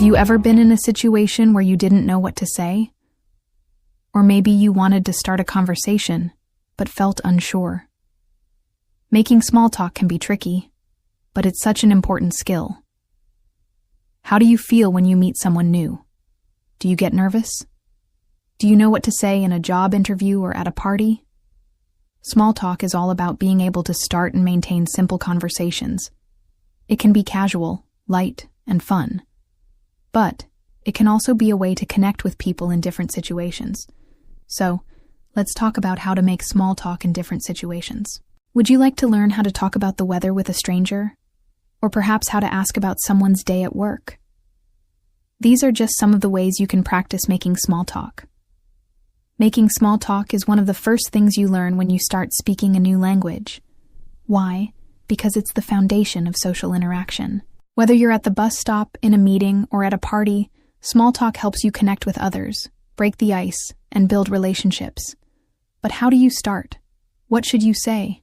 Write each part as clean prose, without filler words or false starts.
Have you ever been in a situation where you didn't know what to say? Or maybe you wanted to start a conversation, but felt unsure. Making small talk can be tricky, but it's such an important skill. How do you feel when you meet someone new? Do you get nervous? Do you know what to say in a job interview or at a party? Small talk is all about being able to start and maintain simple conversations. It can be casual, light, and fun. But it can also be a way to connect with people in different situations. So, let's talk about how to make small talk in different situations. Would you like to learn how to talk about the weather with a stranger? Or perhaps how to ask about someone's day at work? These are just some of the ways you can practice making small talk. Making small talk is one of the first things you learn when you start speaking a new language. Why? Because it's the foundation of social interaction. Whether you're at the bus stop, in a meeting, or at a party, small talk helps you connect with others, break the ice, and build relationships. But how do you start? What should you say?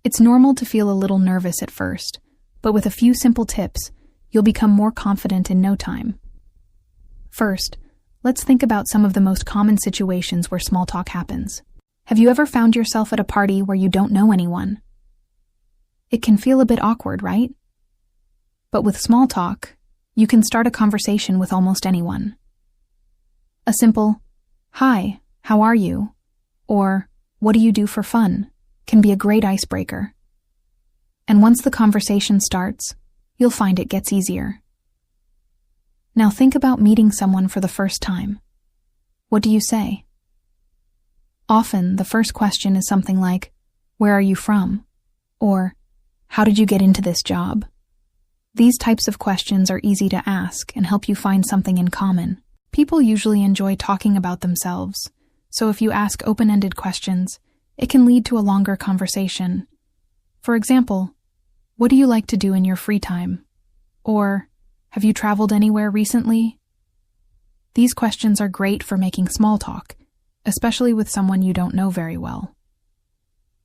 It's normal to feel a little nervous at first, but with a few simple tips, you'll become more confident in no time. First, let's think about some of the most common situations where small talk happens. Have you ever found yourself at a party where you don't know anyone? It can feel a bit awkward, right? But with small talk, you can start a conversation with almost anyone. A simple, "Hi, how are you?" or "What do you do for fun?" can be a great icebreaker. And once the conversation starts, you'll find it gets easier. Now think about meeting someone for the first time. What do you say? Often, the first question is something like, "Where are you from?" or "How did you get into this job?" These types of questions are easy to ask and help you find something in common. People usually enjoy talking about themselves, so if you ask open-ended questions, it can lead to a longer conversation. For example, "What do you like to do in your free time?" or "Have you traveled anywhere recently?" These questions are great for making small talk, especially with someone you don't know very well.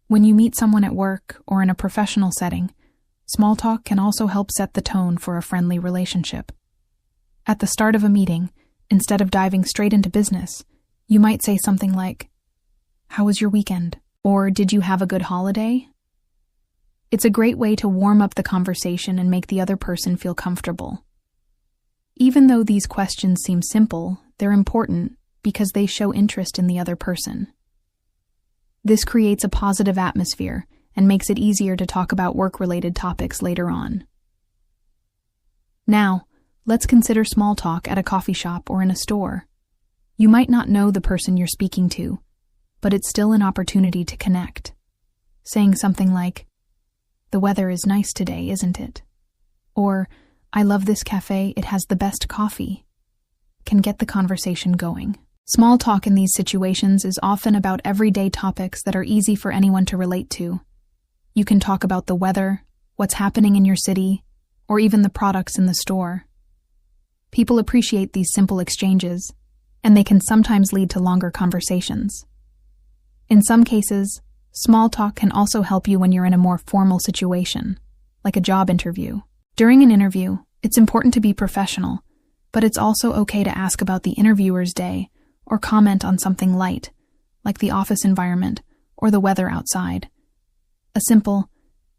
When you meet someone at work or in a professional setting, small talk can also help set the tone for a friendly relationship. At the start of a meeting, instead of diving straight into business, you might say something like, "How was your weekend?" or "Did you have a good holiday?" It's a great way to warm up the conversation and make the other person feel comfortable. Even though these questions seem simple, they're important because they show interest in the other person. This creates a positive atmosphere and makes it easier to talk about work-related topics later on. Now, let's consider small talk at a coffee shop or in a store. You might not know the person you're speaking to, but it's still an opportunity to connect. Saying something like, "The weather is nice today, isn't it?" or "I love this cafe, it has the best coffee," can get the conversation going. Small talk in these situations is often about everyday topics that are easy for anyone to relate to. You can talk about the weather, what's happening in your city, or even the products in the store. People appreciate these simple exchanges, and they can sometimes lead to longer conversations. In some cases, small talk can also help you when you're in a more formal situation, like a job interview. During an interview, it's important to be professional, but it's also okay to ask about the interviewer's day or comment on something light, like the office environment or the weather outside. A simple,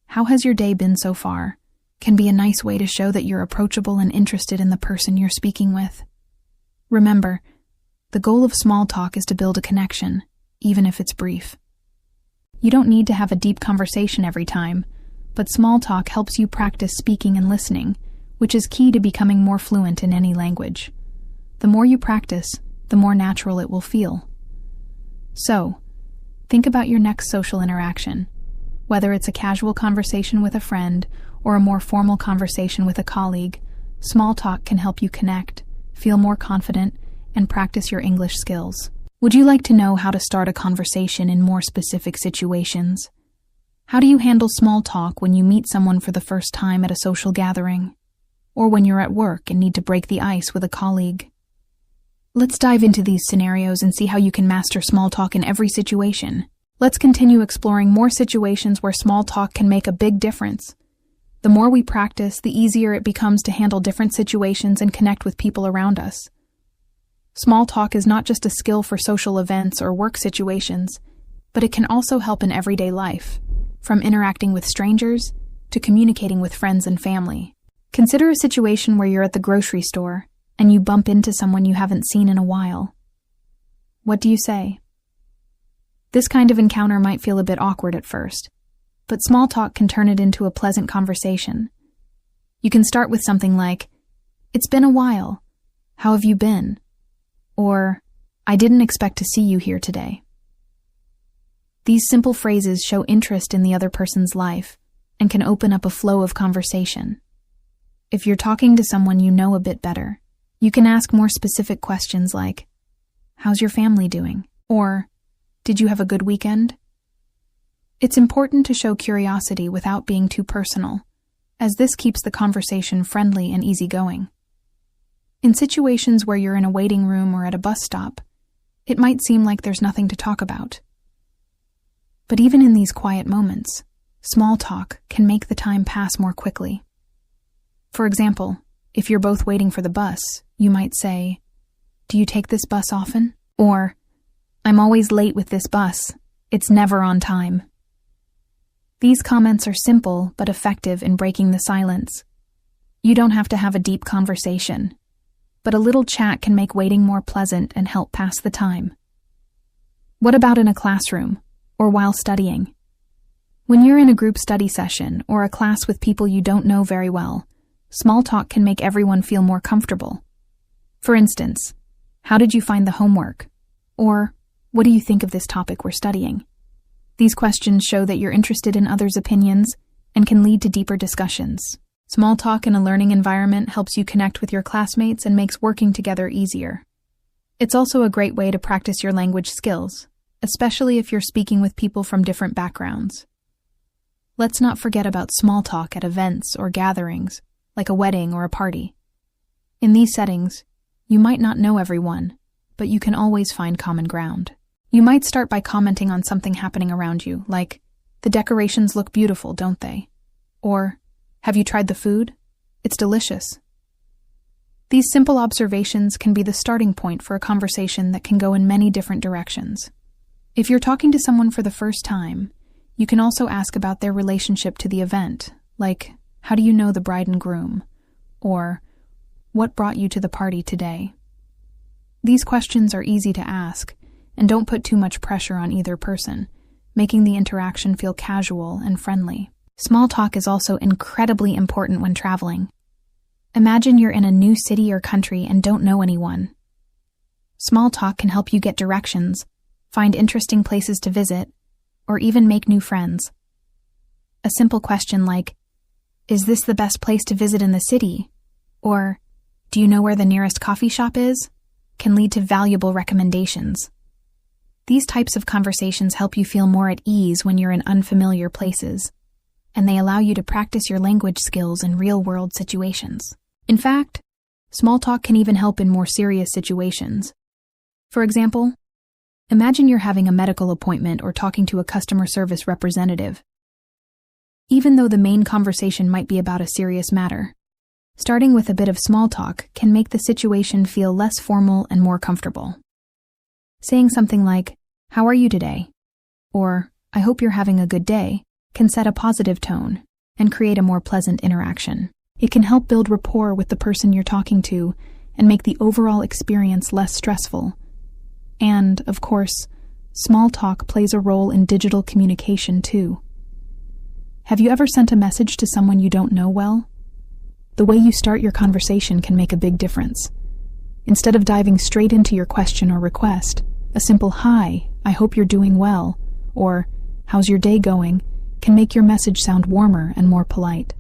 "How has your day been so far?" can be a nice way to show that you're approachable and interested in the person you're speaking with. Remember, the goal of small talk is to build a connection, even if it's brief. You don't need to have a deep conversation every time, but small talk helps you practice speaking and listening, which is key to becoming more fluent in any language. The more you practice, the more natural it will feel. So, think about your next social interaction. Whether it's a casual conversation with a friend or a more formal conversation with a colleague, small talk can help you connect, feel more confident, and practice your English skills. Would you like to know how to start a conversation in more specific situations? How do you handle small talk when you meet someone for the first time at a social gathering? Or when you're at work and need to break the ice with a colleague? Let's dive into these scenarios and see how you can master small talk in every situation. Let's continue exploring more situations where small talk can make a big difference. The more we practice, the easier it becomes to handle different situations and connect with people around us. Small talk is not just a skill for social events or work situations, but it can also help in everyday life, from interacting with strangers to communicating with friends and family. Consider a situation where you're at the grocery store and you bump into someone you haven't seen in a while. What do you say? This kind of encounter might feel a bit awkward at first, but small talk can turn it into a pleasant conversation. You can start with something like, "It's been a while. How have you been?" Or, "I didn't expect to see you here today." These simple phrases show interest in the other person's life and can open up a flow of conversation. If you're talking to someone you know a bit better, you can ask more specific questions like, "How's your family doing?" Or, "Did you have a good weekend?" It's important to show curiosity without being too personal, as this keeps the conversation friendly and easygoing. In situations where you're in a waiting room or at a bus stop, it might seem like there's nothing to talk about. But even in these quiet moments, small talk can make the time pass more quickly. For example, if you're both waiting for the bus, you might say, "Do you take this bus often?" Or, "I'm always late with this bus. It's never on time." These comments are simple but effective in breaking the silence. You don't have to have a deep conversation, but a little chat can make waiting more pleasant and help pass the time. What about in a classroom or while studying? When you're in a group study session or a class with people you don't know very well, small talk can make everyone feel more comfortable. For instance, "How did you find the homework?" Or, "What do you think of this topic we're studying?" These questions show that you're interested in others' opinions and can lead to deeper discussions. Small talk in a learning environment helps you connect with your classmates and makes working together easier. It's also a great way to practice your language skills, especially if you're speaking with people from different backgrounds. Let's not forget about small talk at events or gatherings, like a wedding or a party. In these settings, you might not know everyone, but you can always find common ground. You might start by commenting on something happening around you, like, "The decorations look beautiful, don't they?" Or, "Have you tried the food? It's delicious." These simple observations can be the starting point for a conversation that can go in many different directions. If you're talking to someone for the first time, you can also ask about their relationship to the event, like, "How do you know the bride and groom?" Or, "What brought you to the party today?" These questions are easy to ask, and don't put too much pressure on either person, making the interaction feel casual and friendly. Small talk is also incredibly important when traveling. Imagine you're in a new city or country and don't know anyone. Small talk can help you get directions, find interesting places to visit, or even make new friends. A simple question like, "Is this the best place to visit in the city?" Or, "Do you know where the nearest coffee shop is?" can lead to valuable recommendations. These types of conversations help you feel more at ease when you're in unfamiliar places, and they allow you to practice your language skills in real-world situations. In fact, small talk can even help in more serious situations. For example, imagine you're having a medical appointment or talking to a customer service representative. Even though the main conversation might be about a serious matter, starting with a bit of small talk can make the situation feel less formal and more comfortable. Saying something like, "How are you today?" or "I hope you're having a good day," can set a positive tone and create a more pleasant interaction. It can help build rapport with the person you're talking to and make the overall experience less stressful. And, of course, small talk plays a role in digital communication too. Have you ever sent a message to someone you don't know well? The way you start your conversation can make a big difference. Instead of diving straight into your question or request, a simple "Hi, I hope you're doing well," or "How's your day going?" can make your message sound warmer and more polite.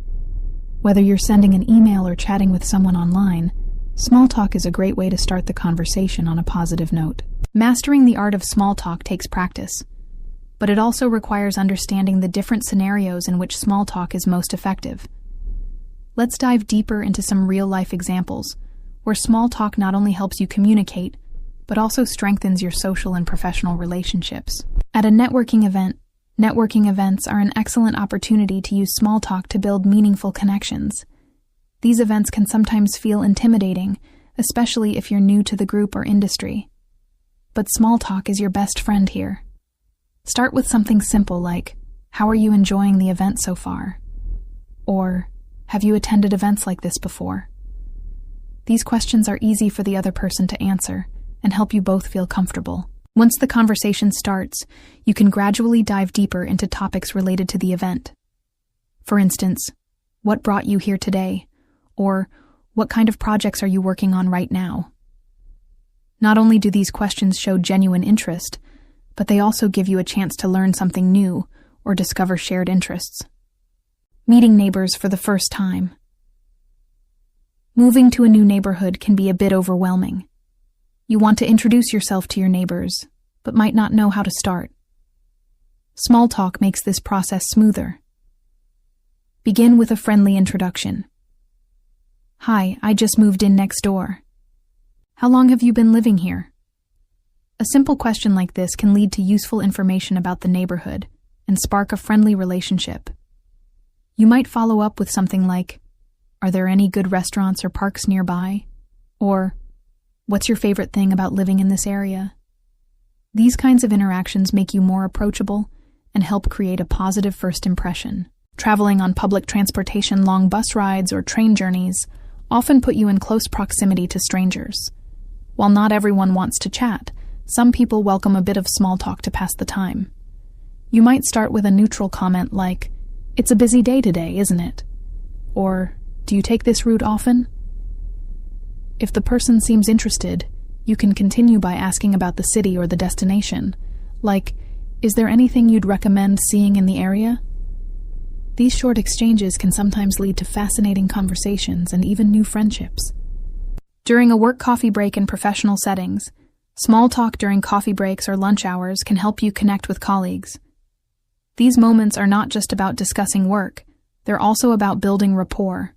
Whether you're sending an email or chatting with someone online, small talk is a great way to start the conversation on a positive note. Mastering the art of small talk takes practice, but it also requires understanding the different scenarios in which small talk is most effective. Let's dive deeper into some real-life examples, where small talk not only helps you communicate, but also strengthens your social and professional relationships. At a networking event, Networking events are an excellent opportunity to use small talk to build meaningful connections. These events can sometimes feel intimidating, especially if you're new to the group or industry. But small talk is your best friend here. Start with something simple like, "How are you enjoying the event so far?" Or, "Have you attended events like this before?" These questions are easy for the other person to answer and help you both feel comfortable. Once the conversation starts, you can gradually dive deeper into topics related to the event. For instance, what brought you here today? Or, what kind of projects are you working on right now? Not only do these questions show genuine interest, but they also give you a chance to learn something new or discover shared interests. Meeting neighbors for the first time. Moving to a new neighborhood can be a bit overwhelming. You want to introduce yourself to your neighbors, but might not know how to start. Small talk makes this process smoother. Begin with a friendly introduction. "Hi, I just moved in next door. How long have you been living here?" A simple question like this can lead to useful information about the neighborhood and spark a friendly relationship. You might follow up with something like, "Are there any good restaurants or parks nearby?" Or, "What's your favorite thing about living in this area?" These kinds of interactions make you more approachable and help create a positive first impression. Traveling on public transportation, long bus rides, or train journeys often put you in close proximity to strangers. While not everyone wants to chat, some people welcome a bit of small talk to pass the time. You might start with a neutral comment like, "It's a busy day today, isn't it?" Or, "Do you take this route often?" If the person seems interested, you can continue by asking about the city or the destination, like, "Is there anything you'd recommend seeing in the area?" These short exchanges can sometimes lead to fascinating conversations and even new friendships. During a work coffee break in professional settings, small talk during coffee breaks or lunch hours can help you connect with colleagues. These moments are not just about discussing work, they're also about building rapport.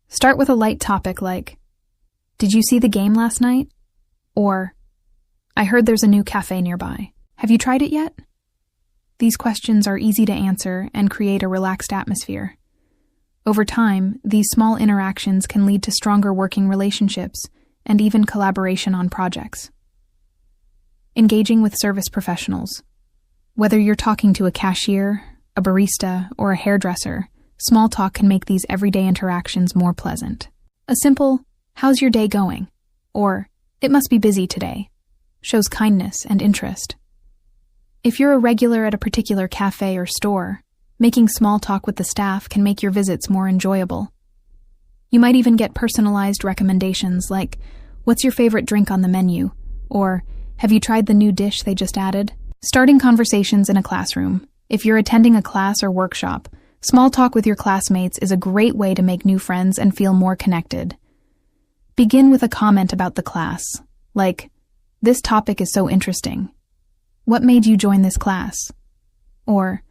Start with a light topic like, "Did you see the game last night?" Or, "I heard there's a new cafe nearby. Have you tried it yet?" These questions are easy to answer and create a relaxed atmosphere. Over time, these small interactions can lead to stronger working relationships and even collaboration on projects. Engaging with service professionals. Whether you're talking to a cashier, a barista, or a hairdresser, small talk can make these everyday interactions more pleasant. A simple, "How's your day going?" or "It must be busy today," shows kindness and interest. If you're a regular at a particular cafe or store, making small talk with the staff can make your visits more enjoyable. You might even get personalized recommendations like, "What's your favorite drink on the menu?" or "Have you tried the new dish they just added?" Starting conversations in a classroom. If you're attending a class or workshop, small talk with your classmates is a great way to make new friends and feel more connected. Begin with a comment about the class, like, "This topic is so interesting. What made you join this class?" Or,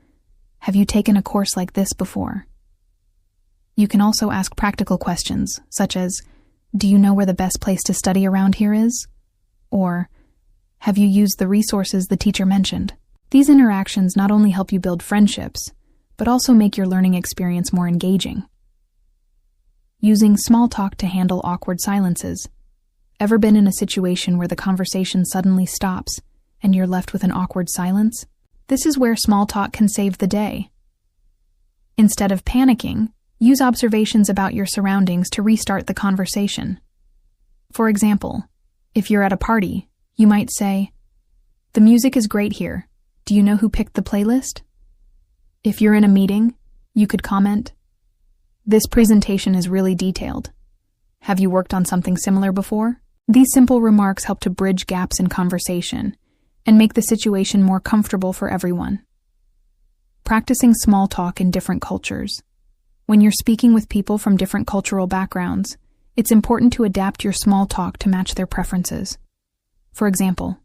"Have you taken a course like this before?" You can also ask practical questions, such as, "Do you know where the best place to study around here is?" Or, "Have you used the resources the teacher mentioned?" These interactions not only help you build friendships, but also make your learning experience more engaging. Using small talk to handle awkward silences. Ever been in a situation where the conversation suddenly stops and you're left with an awkward silence? This is where small talk can save the day. Instead of panicking, use observations about your surroundings to restart the conversation. For example, if you're at a party, you might say, "The music is great here. Do you know who picked the playlist?" If you're in a meeting, you could comment, "This presentation is really detailed. Have you worked on something similar before?" These simple remarks help to bridge gaps in conversation and make the situation more comfortable for everyone. Practicing small talk in different cultures. When you're speaking with people from different cultural backgrounds, it's important to adapt your small talk to match their preferences. For example,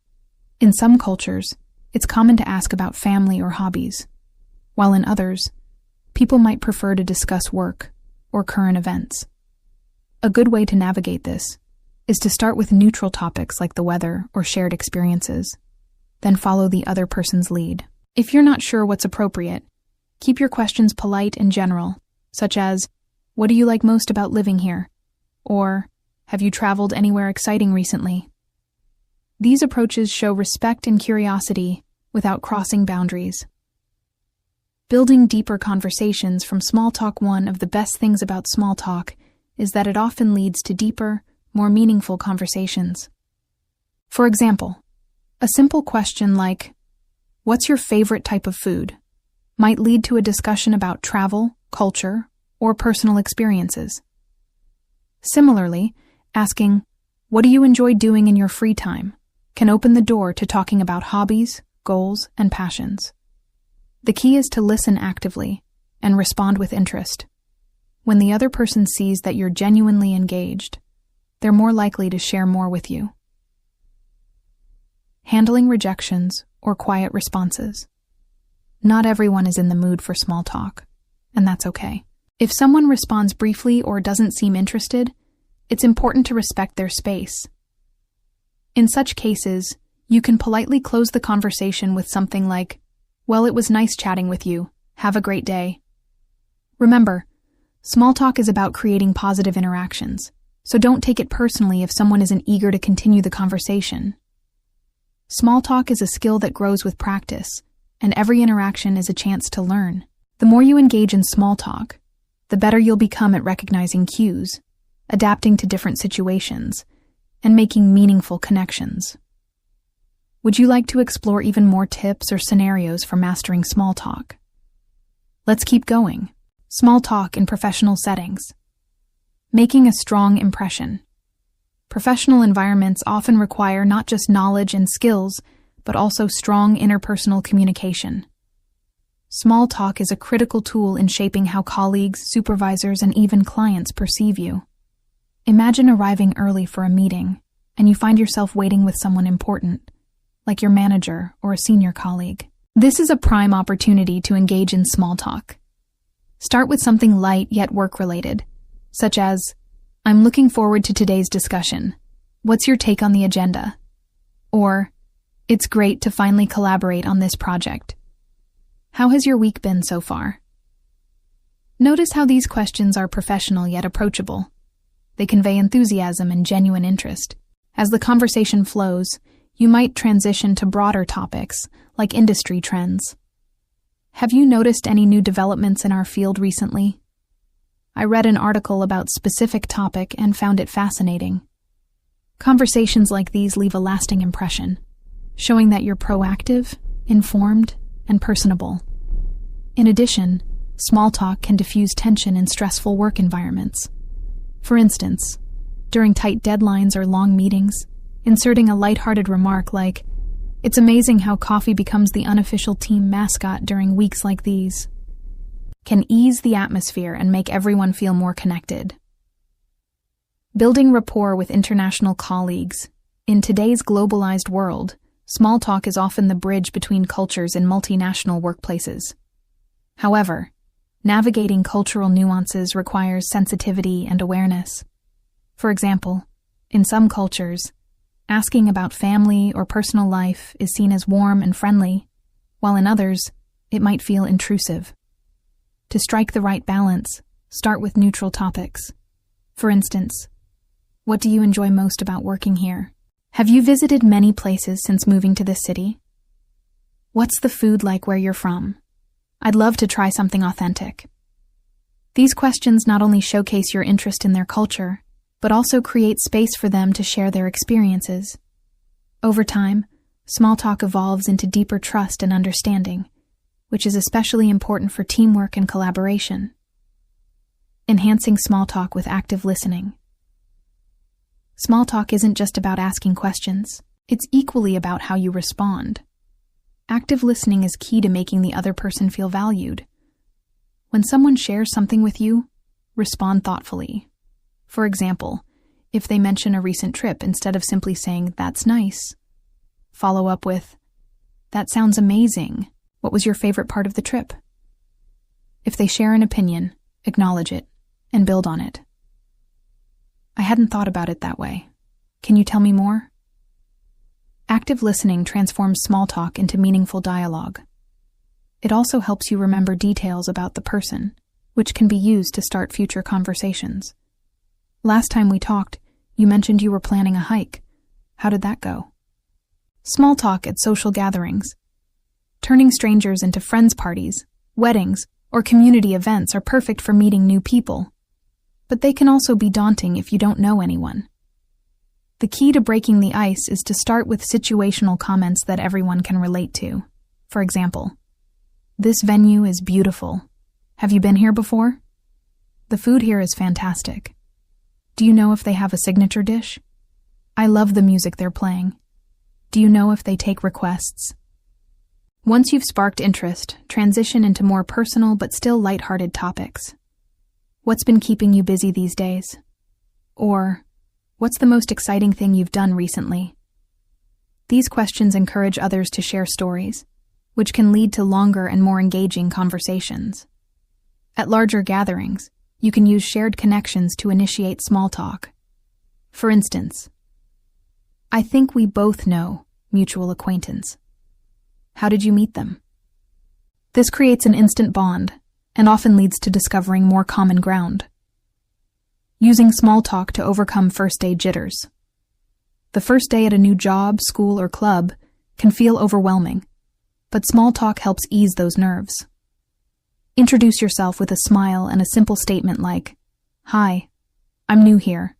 in some cultures, it's common to ask about family or hobbies, while in others, people might prefer to discuss work or current events. A good way to navigate this is to start with neutral topics like the weather or shared experiences, then follow the other person's lead. If you're not sure what's appropriate, keep your questions polite and general, such as, "What do you like most about living here?" Or, "Have you traveled anywhere exciting recently?" These approaches show respect and curiosity without crossing boundaries. Building deeper conversations from small talk. One of the best things about small talk is that it often leads to deeper, more meaningful conversations. For example, a simple question like, "What's your favorite type of food?" might lead to a discussion about travel, culture, or personal experiences. Similarly, asking, "What do you enjoy doing in your free time?" can open the door to talking about hobbies, goals, and passions. The key is to listen actively and respond with interest. When the other person sees that you're genuinely engaged, they're more likely to share more with you. Handling rejections or quiet responses. Not everyone is in the mood for small talk, and that's okay. If someone responds briefly or doesn't seem interested, it's important to respect their space. In such cases, you can politely close the conversation with something like, "Well, it was nice chatting with you. Have a great day." Remember, small talk is about creating positive interactions, so don't take it personally if someone isn't eager to continue the conversation. Small talk is a skill that grows with practice, and every interaction is a chance to learn. The more you engage in small talk, the better you'll become at recognizing cues, adapting to different situations, and making meaningful connections. Would you like to explore even more tips or scenarios for mastering small talk? Let's keep going. Small talk in professional settings. Making a strong impression. Professional environments often require not just knowledge and skills, but also strong interpersonal communication. Small talk is a critical tool in shaping how colleagues, supervisors, and even clients perceive you. Imagine arriving early for a meeting, and you find yourself waiting with someone important, like your manager or a senior colleague. This is a prime opportunity to engage in small talk. Start with something light yet work-related, such as, "I'm looking forward to today's discussion. What's your take on the agenda?" Or, "It's great to finally collaborate on this project. How has your week been so far?" Notice how these questions are professional yet approachable. They convey enthusiasm and genuine interest. As the conversation flows, you might transition to broader topics, like industry trends. Have you noticed any new developments in our field recently? I read an article about a specific topic and found it fascinating. Conversations like these leave a lasting impression, showing that you're proactive, informed, and personable. In addition, small talk can diffuse tension in stressful work environments. For instance, during tight deadlines or long meetings, inserting a lighthearted remark like, "It's amazing how coffee becomes the unofficial team mascot during weeks like these," can ease the atmosphere and make everyone feel more connected. Building rapport with international colleagues. In today's globalized world, small talk is often the bridge between cultures in multinational workplaces. However, navigating cultural nuances requires sensitivity and awareness. For example, in some cultures, asking about family or personal life is seen as warm and friendly, while in others, it might feel intrusive. To strike the right balance, start with neutral topics. For instance, "What do you enjoy most about working here?" "Have you visited many places since moving to this city?" "What's the food like where you're from?" "I'd love to try something authentic." These questions not only showcase your interest in their culture, but also create space for them to share their experiences. Over time, small talk evolves into deeper trust and understanding, which is especially important for teamwork and collaboration. Enhancing small talk with active listening. Small talk isn't just about asking questions, it's equally about how you respond. Active listening is key to making the other person feel valued. When someone shares something with you, respond thoughtfully. For example, if they mention a recent trip, instead of simply saying, "That's nice," follow up with, "That sounds amazing. What was your favorite part of the trip?" If they share an opinion, acknowledge it and build on it. "I hadn't thought about it that way. Can you tell me more?" Active listening transforms small talk into meaningful dialogue. It also helps you remember details about the person, which can be used to start future conversations. Last time we talked, you mentioned you were planning a hike. How did that go? Small talk at social gatherings. Turning strangers into friends parties, weddings, or community events are perfect for meeting new people. But they can also be daunting if you don't know anyone. The key to breaking the ice is to start with situational comments that everyone can relate to. For example, "This venue is beautiful. Have you been here before? The food here is fantastic. Do you know if they have a signature dish? I love the music they're playing. Do you know if they take requests?" Once you've sparked interest, transition into more personal but still lighthearted topics. What's been keeping you busy these days? Or, what's the most exciting thing you've done recently? These questions encourage others to share stories, which can lead to longer and more engaging conversations. At larger gatherings, you can use shared connections to initiate small talk. For instance, "I think we both know mutual acquaintance. How did you meet them?" This creates an instant bond and often leads to discovering more common ground. Using small talk to overcome first-day jitters. The first day at a new job, school, or club can feel overwhelming, but small talk helps ease those nerves. Introduce yourself with a smile and a simple statement like, "Hi, I'm new here.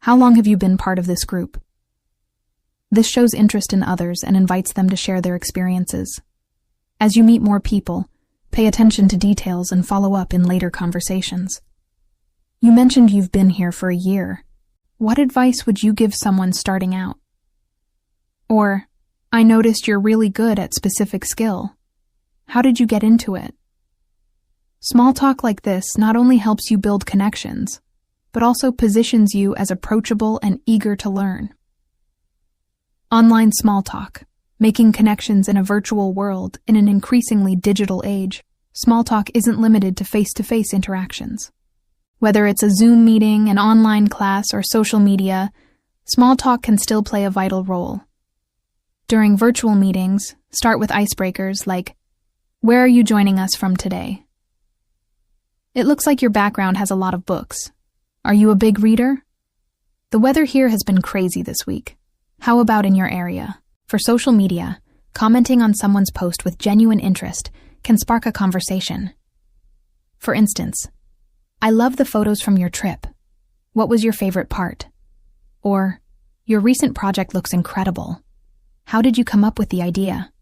How long have you been part of this group?" This shows interest in others and invites them to share their experiences. As you meet more people, pay attention to details and follow up in later conversations. You mentioned you've been here for a year. What advice would you give someone starting out? Or, "I noticed you're really good at specific skill. How did you get into it?" Small talk like this not only helps you build connections, but also positions you as approachable and eager to learn. Online small talk, making connections in a virtual world in an increasingly digital age. Small talk isn't limited to face-to-face interactions. Whether it's a Zoom meeting, an online class, or social media, small talk can still play a vital role. During virtual meetings, start with icebreakers like, "Where are you joining us from today?" "It looks like your background has a lot of books. Are you a big reader?" "The weather here has been crazy this week. How about in your area?" For social media, commenting on someone's post with genuine interest can spark a conversation. For instance, "I love the photos from your trip. What was your favorite part?" Or, "Your recent project looks incredible. How did you come up with the idea?"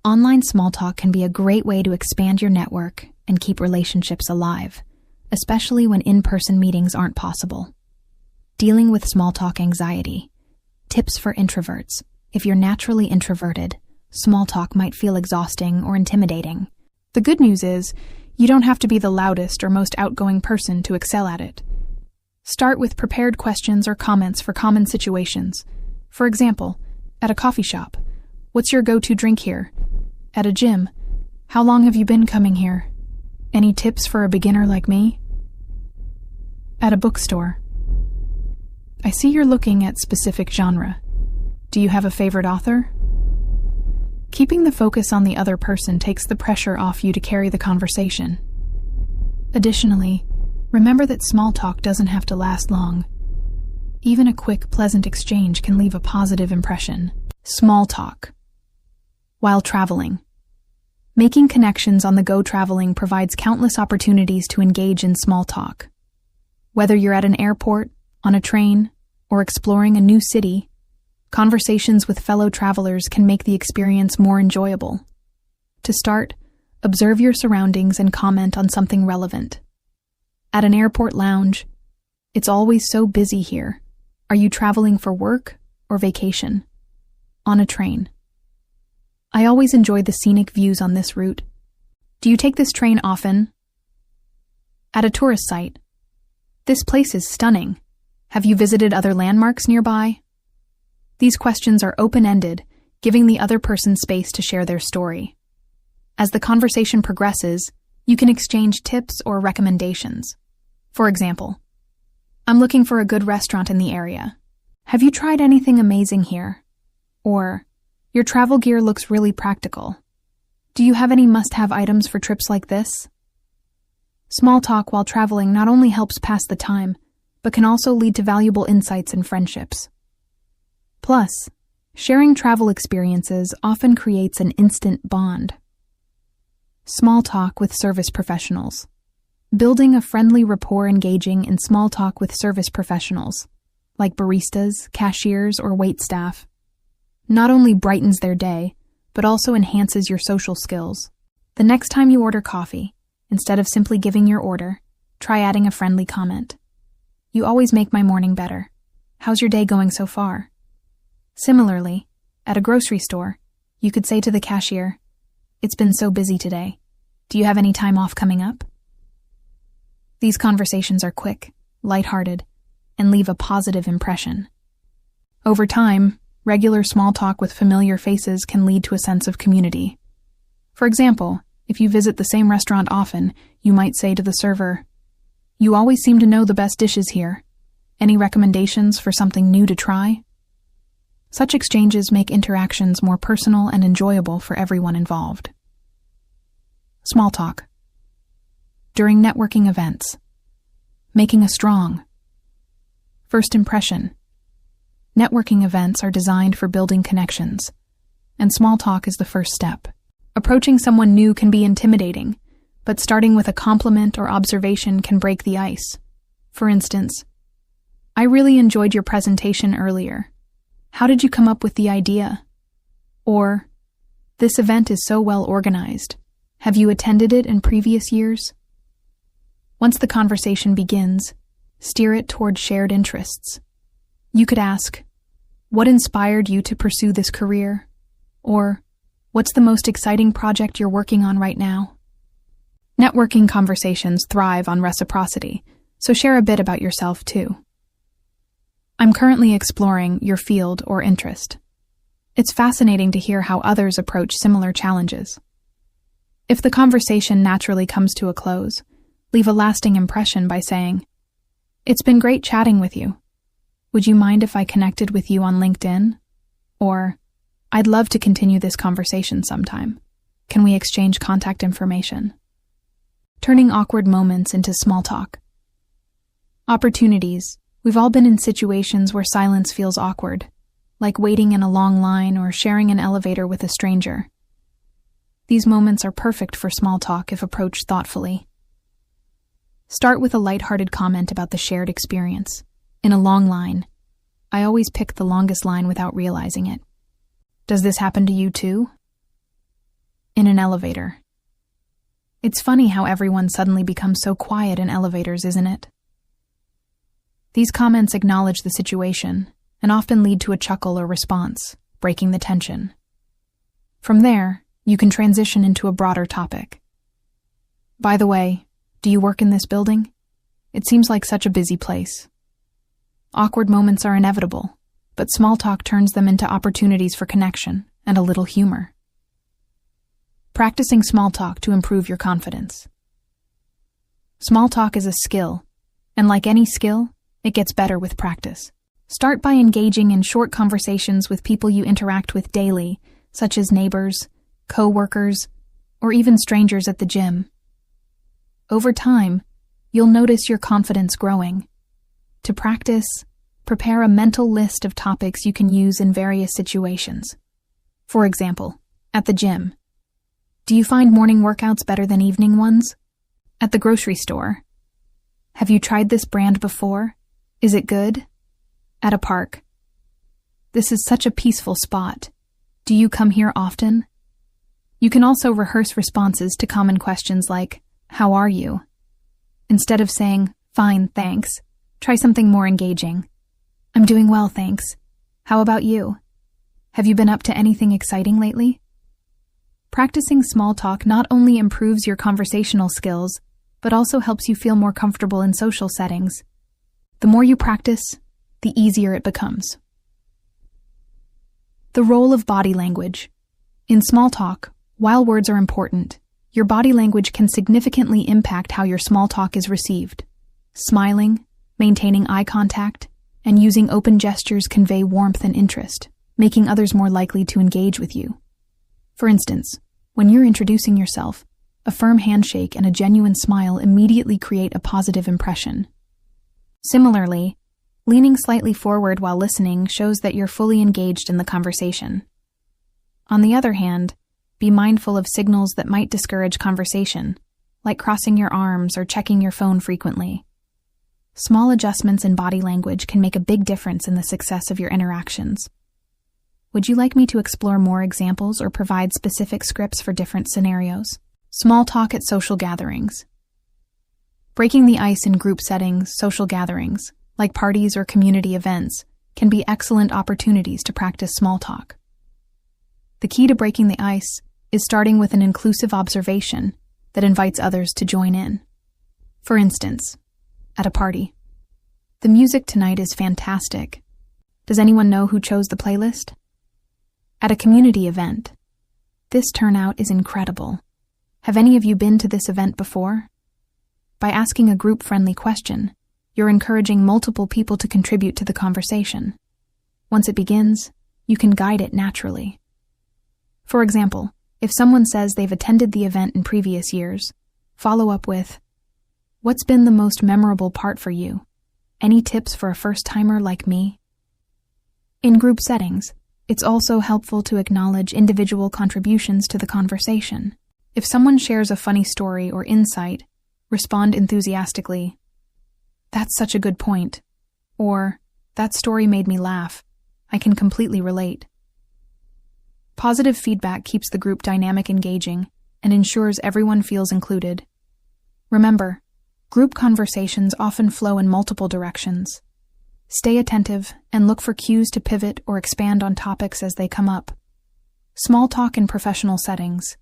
Online small talk can be a great way to expand your network and keep relationships alive, especially when in-person meetings aren't possible. Dealing with small talk anxiety. Tips for introverts. If you're naturally introverted, small talk might feel exhausting or intimidating. The good news is, you don't have to be the loudest or most outgoing person to excel at it. Start with prepared questions or comments for common situations. For example, at a coffee shop, "What's your go-to drink here?" At a gym, "How long have you been coming here? Any tips for a beginner like me?" At a bookstore, "I see you're looking at specific genre. Do you have a favorite author?" Keeping the focus on the other person takes the pressure off you to carry the conversation. Additionally, remember that small talk doesn't have to last long. Even a quick, pleasant exchange can leave a positive impression. Small talk. While traveling. Making connections on the go traveling provides countless opportunities to engage in small talk. Whether you're at an airport, on a train, or exploring a new city, conversations with fellow travelers can make the experience more enjoyable. To start, observe your surroundings and comment on something relevant. At an airport lounge, "It's always so busy here. Are you traveling for work or vacation?" On a train, "I always enjoy the scenic views on this route. Do you take this train often?" At a tourist site, "This place is stunning. Have you visited other landmarks nearby?" These questions are open-ended, giving the other person space to share their story. As the conversation progresses, you can exchange tips or recommendations. For example, "I'm looking for a good restaurant in the area. Have you tried anything amazing here?" Or, "Your travel gear looks really practical. Do you have any must-have items for trips like this? Small talk while traveling not only helps pass the time, but can also lead to valuable insights and friendships. Plus, sharing travel experiences often creates an instant bond. Small talk with service professionals. Building a friendly rapport engaging in small talk with service professionals, like baristas, cashiers, or waitstaff, not only brightens their day, but also enhances your social skills. The next time you order coffee, instead of simply giving your order, try adding a friendly comment. You always make my morning better. How's your day going so far? Similarly, at a grocery store, you could say to the cashier, "It's been so busy today. Do you have any time off coming up?" These conversations are quick, lighthearted, and leave a positive impression. Over time, regular small talk with familiar faces can lead to a sense of community. For example, if you visit the same restaurant often, you might say to the server, "You always seem to know the best dishes here. Any recommendations for something new to try?" Such exchanges make interactions more personal and enjoyable for everyone involved. Small talk. During networking events. Making a strong first impression. Networking events are designed for building connections, and small talk is the first step. Approaching someone new can be intimidating, but starting with a compliment or observation can break the ice. For instance, "I really enjoyed your presentation earlier. How did you come up with the idea?" Or, "This event is so well organized. Have you attended it in previous years?" Once the conversation begins, steer it toward shared interests. You could ask, "What inspired you to pursue this career?" Or, "What's the most exciting project you're working on right now?" Networking conversations thrive on reciprocity, so share a bit about yourself too. "I'm currently exploring your field or interest. It's fascinating to hear how others approach similar challenges." If the conversation naturally comes to a close, leave a lasting impression by saying, "It's been great chatting with you. Would you mind if I connected with you on LinkedIn?" Or, "I'd love to continue this conversation sometime. Can we exchange contact information?" Turning awkward moments into small talk. Opportunities. We've all been in situations where silence feels awkward, like waiting in a long line or sharing an elevator with a stranger. These moments are perfect for small talk if approached thoughtfully. Start with a lighthearted comment about the shared experience. In a long line, I always pick the longest line without realizing it. Does this happen to you too? In an elevator. It's funny how everyone suddenly becomes so quiet in elevators, isn't it? These comments acknowledge the situation and often lead to a chuckle or response, breaking the tension. From there, you can transition into a broader topic. "By the way, do you work in this building? It seems like such a busy place." Awkward moments are inevitable, but small talk turns them into opportunities for connection and a little humor. Practicing small talk to improve your confidence. Small talk is a skill, and like any skill, it gets better with practice. Start by engaging in short conversations with people you interact with daily, such as neighbors, co-workers, or even strangers at the gym. Over time, you'll notice your confidence growing. To practice, prepare a mental list of topics you can use in various situations. For example, at the gym. Do you find morning workouts better than evening ones? At the grocery store. Have you tried this brand before? Is it good? At a park. This is such a peaceful spot. Do you come here often? You can also rehearse responses to common questions like, "How are you?" Instead of saying, "Fine, thanks," try something more engaging. "I'm doing well, thanks. How about you? Have you been up to anything exciting lately?" Practicing small talk not only improves your conversational skills, but also helps you feel more comfortable in social settings. The more you practice, the easier it becomes. The role of body language. In small talk, while words are important, your body language can significantly impact how your small talk is received. Smiling, maintaining eye contact, and using open gestures convey warmth and interest, making others more likely to engage with you. For instance, When you're introducing yourself, a firm handshake and a genuine smile immediately create a positive impression. Similarly, leaning slightly forward while listening shows that you're fully engaged in the conversation. On the other hand, be mindful of signals that might discourage conversation, like crossing your arms or checking your phone frequently. Small adjustments in body language can make a big difference in the success of your interactions. Would you like me to explore more examples or provide specific scripts for different scenarios? Small talk at social gatherings. Breaking the ice in group settings, social gatherings, like parties or community events, can be excellent opportunities to practice small talk. The key to breaking the ice is starting with an inclusive observation that invites others to join in. For instance, at a party, "The music tonight is fantastic. Does anyone know who chose the playlist?" At a community event, "This turnout is incredible. Have any of you been to this event before?" By asking a group-friendly question, you're encouraging multiple people to contribute to the conversation. Once it begins, you can guide it naturally. For example, if someone says they've attended the event in previous years, follow up with, "What's been the most memorable part for you? Any tips for a first-timer like me?" In group settings, it's also helpful to acknowledge individual contributions to the conversation. If someone shares a funny story or insight, respond enthusiastically, "That's such a good point," or "That story made me laugh. I can completely relate." Positive feedback keeps the group dynamic engaging and ensures everyone feels included. Remember, group conversations often flow in multiple directions. Stay attentive and look for cues to pivot or expand on topics as they come up. Small talk in professional settings.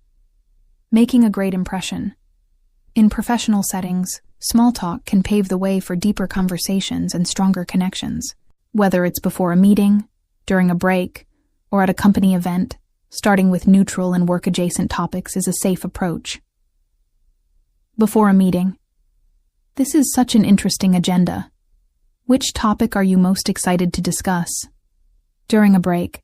Making a great impression. In professional settings, small talk can pave the way for deeper conversations and stronger connections. Whether it's before a meeting, during a break, or at a company event, starting with neutral and work-adjacent topics is a safe approach. Before a meeting. "This is such an interesting agenda. Which topic are you most excited to discuss?" During a break.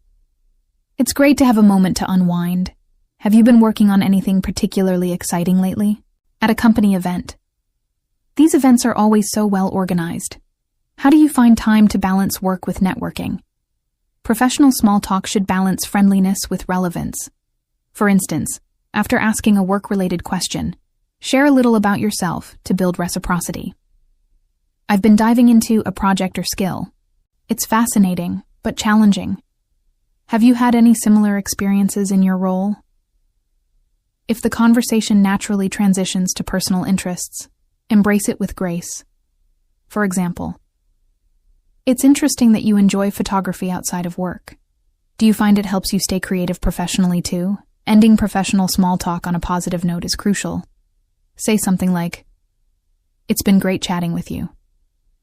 "It's great to have a moment to unwind. Have you been working on anything particularly exciting lately?" At a company event. "These events are always so well organized. How do you find time to balance work with networking?" Professional small talk should balance friendliness with relevance. For instance, after asking a work-related question, share a little about yourself to build reciprocity. "I've been diving into a project or skill. It's fascinating, but challenging. Have you had any similar experiences in your role?" If the conversation naturally transitions to personal interests, embrace it with grace. For example, "It's interesting that you enjoy photography outside of work. Do you find it helps you stay creative professionally too?" Ending professional small talk on a positive note is crucial. Say something like, "It's been great chatting with you.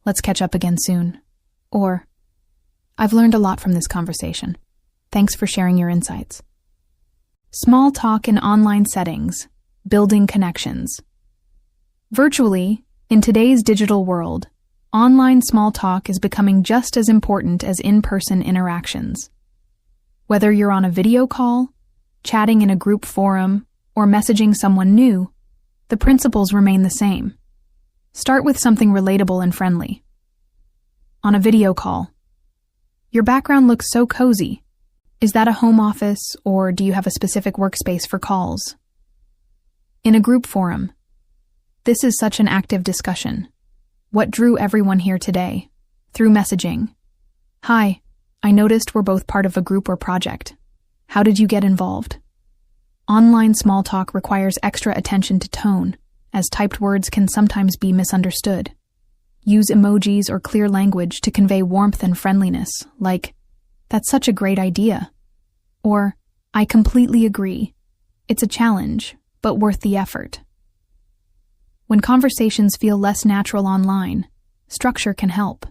Let's catch up again soon." Or, "I've learned a lot from this conversation. Thanks for sharing your insights." Small talk in online settings, building connections. Virtually, in today's digital world, online small talk is becoming just as important as in-person interactions. Whether you're on a video call, chatting in a group forum, or messaging someone new, the principles remain the same. Start with something relatable and friendly. On a video call, "Your background looks so cozy. Is that a home office, or do you have a specific workspace for calls?" In a group forum, "This is such an active discussion. What drew everyone here today?" Through messaging, "Hi, I noticed we're both part of a group or project. How did you get involved?" Online small talk requires extra attention to tone, as typed words can sometimes be misunderstood. Use emojis or clear language to convey warmth and friendliness, like, "That's such a great idea," or "I completely agree. It's a challenge, but worth the effort." When conversations feel less natural online, structure can help.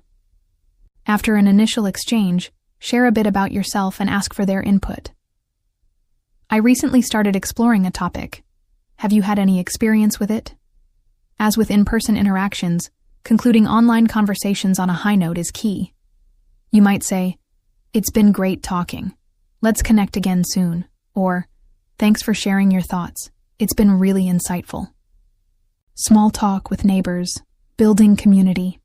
After an initial exchange, share a bit about yourself and ask for their input. "I recently started exploring a topic. Have you had any experience with it?" As with in-person interactions, concluding online conversations on a high note is key. You might say, "It's been great talking. Let's connect again soon," or Thanks for sharing your thoughts. It's been really insightful. Small talk with neighbors, building community.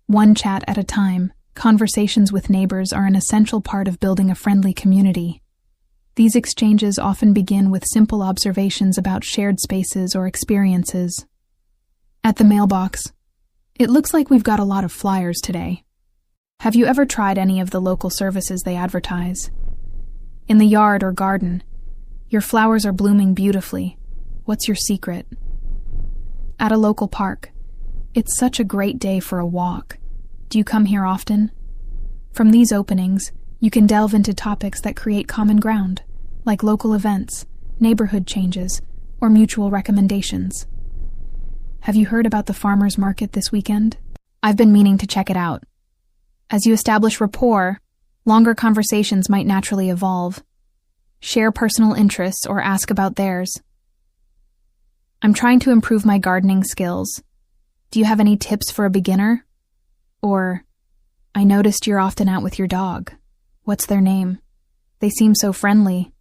One chat at a time, conversations with neighbors are an essential part of building a friendly community. These exchanges often begin with simple observations about shared spaces or experiences. At the mailbox, it looks like we've got a lot of flyers today. Have you ever tried any of the local services they advertise? In the yard or garden, your flowers are blooming beautifully. What's your secret? At a local park, it's such a great day for a walk. Do you come here often? From these openings, you can delve into topics that create common ground, like local events, neighborhood changes, or mutual recommendations. Have you heard about the farmers market this weekend? I've been meaning to check it out. As you establish rapport, longer conversations might naturally evolve. Share personal interests or ask about theirs. I'm trying to improve my gardening skills. Do you have any tips for a beginner? Or, I noticed you're often out with your dog. What's their name? They seem so friendly.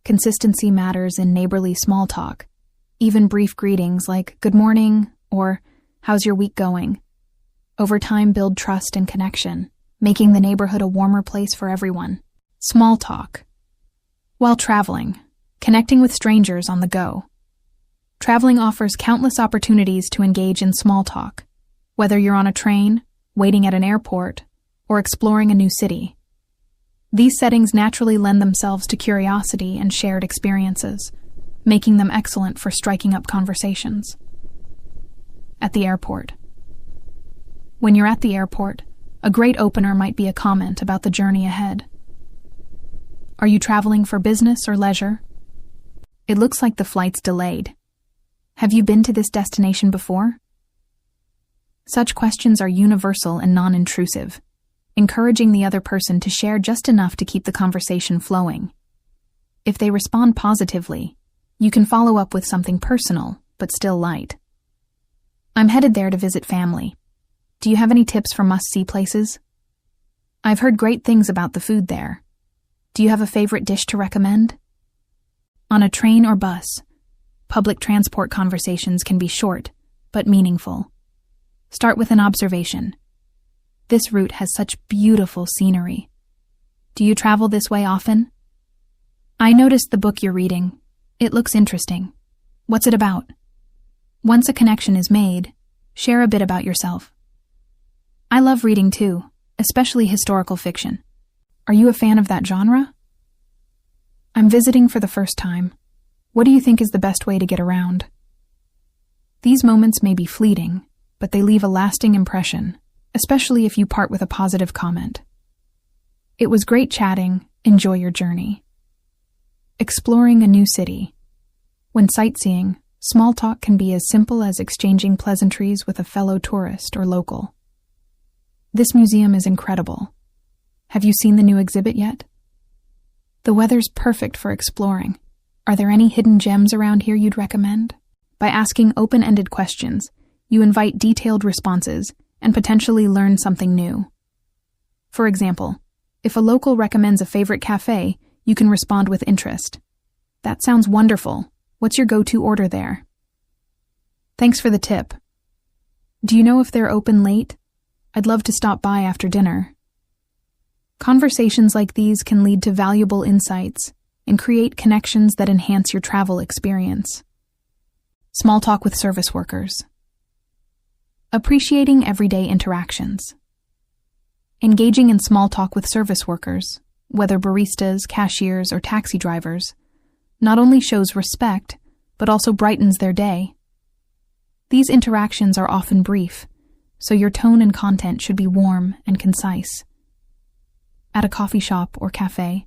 Consistency matters in neighborly small talk. Even brief greetings like, good morning, or, how's your week going? Over time, build trust and connection, making the neighborhood a warmer place for everyone. Small talk. While traveling, connecting with strangers on the go. Traveling offers countless opportunities to engage in small talk, whether you're on a train, waiting at an airport, or exploring a new city. These settings naturally lend themselves to curiosity and shared experiences, making them excellent for striking up conversations. At the airport. When you're at the airport, a great opener might be a comment about the journey ahead. Are you traveling for business or leisure? It looks like the flight's delayed. Have you been to this destination before? Such questions are universal and non-intrusive, encouraging the other person to share just enough to keep the conversation flowing. If they respond positively, you can follow up with something personal, but still light. I'm headed there to visit family. Do you have any tips for must-see places? I've heard great things about the food there. Do you have a favorite dish to recommend? On a train or bus, public transport conversations can be short, but meaningful. Start with an observation. This route has such beautiful scenery. Do you travel this way often? I noticed the book you're reading. It looks interesting. What's it about? Once a connection is made, share a bit about yourself. I love reading too, especially historical fiction. Are you a fan of that genre? I'm visiting for the first time. What do you think is the best way to get around? These moments may be fleeting, but they leave a lasting impression, especially if you part with a positive comment. It was great chatting. Enjoy your journey. Exploring a new city. When sightseeing, small talk can be as simple as exchanging pleasantries with a fellow tourist or local. This museum is incredible. Have you seen the new exhibit yet? The weather's perfect for exploring. Are there any hidden gems around here you'd recommend? By asking open-ended questions, you invite detailed responses and potentially learn something new. For example, if a local recommends a favorite cafe, you can respond with interest. That sounds wonderful. What's your go-to order there? Thanks for the tip. Do you know if they're open late? I'd love to stop by after dinner. Conversations like these can lead to valuable insights and create connections that enhance your travel experience. Small talk with service workers. Appreciating everyday interactions. Engaging in small talk with service workers, whether baristas, cashiers, or taxi drivers, not only shows respect, but also brightens their day. These interactions are often brief, so your tone and content should be warm and concise. At a coffee shop or cafe,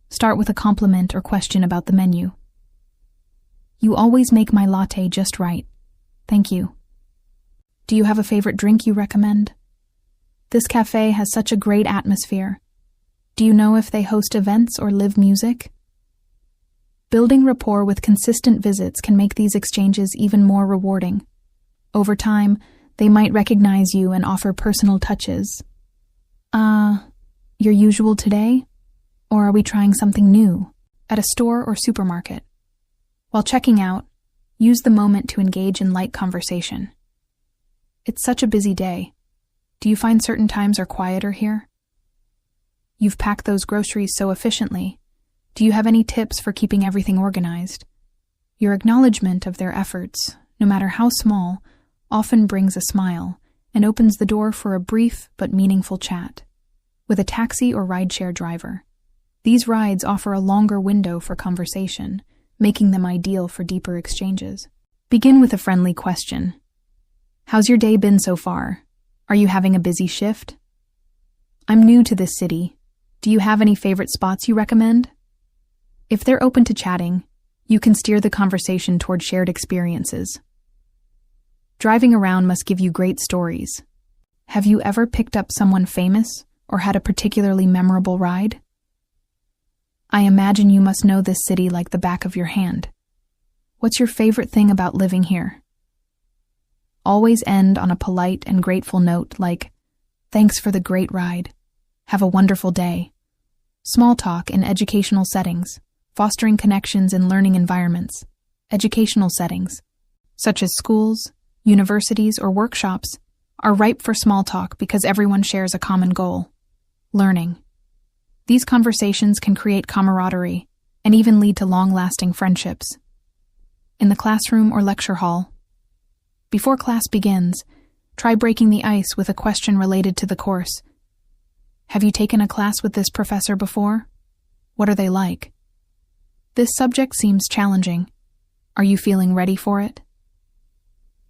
start with a compliment or question about the menu. You always make my latte just right. Thank you. Do you have a favorite drink you recommend? This cafe has such a great atmosphere. Do you know if they host events or live music? Building rapport with consistent visits can make these exchanges even more rewarding. Over time, they might recognize you and offer personal touches. Your usual today? Or are we trying something new? at a store or supermarket. While checking out, use the moment to engage in light conversation. It's such a busy day. Do you find certain times are quieter here? You've packed those groceries so efficiently. Do you have any tips for keeping everything organized? Your acknowledgement of their efforts, no matter how small, often brings a smile and opens the door for a brief but meaningful chat with a taxi or rideshare driver. These rides offer a longer window for conversation, making them ideal for deeper exchanges. Begin with a friendly question. How's your day been so far? Are you having a busy shift? I'm new to this city. Do you have any favorite spots you recommend? If they're open to chatting, you can steer the conversation toward shared experiences. Driving around must give you great stories. Have you ever picked up someone famous or had a particularly memorable ride? I imagine you must know this city like the back of your hand. What's your favorite thing about living here? Always end on a polite and grateful note like, "Thanks for the great ride. Have a wonderful day." Small talk in educational settings, fostering connections in learning environments. Educational settings, such as schools, universities, or workshops, are ripe for small talk because everyone shares a common goal: learning. These conversations can create camaraderie and even lead to long-lasting friendships. In the classroom or lecture hall, before class begins, try breaking the ice with a question related to the course. Have you taken a class with this professor before? What are they like? This subject seems challenging. Are you feeling ready for it?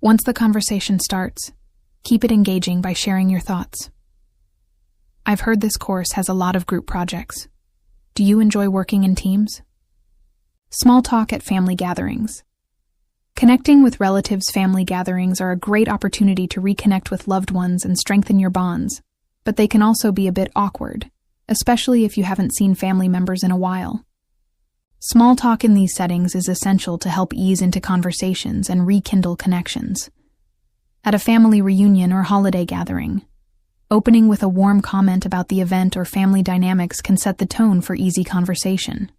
Once the conversation starts, keep it engaging by sharing your thoughts. I've heard this course has a lot of group projects. Do you enjoy working in teams? Small talk at family gatherings. Connecting with relatives' family gatherings are a great opportunity to reconnect with loved ones and strengthen your bonds, but they can also be a bit awkward, especially if you haven't seen family members in a while. Small talk in these settings is essential to help ease into conversations and rekindle connections. At a family reunion or holiday gathering, opening with a warm comment about the event or family dynamics can set the tone for easy conversation.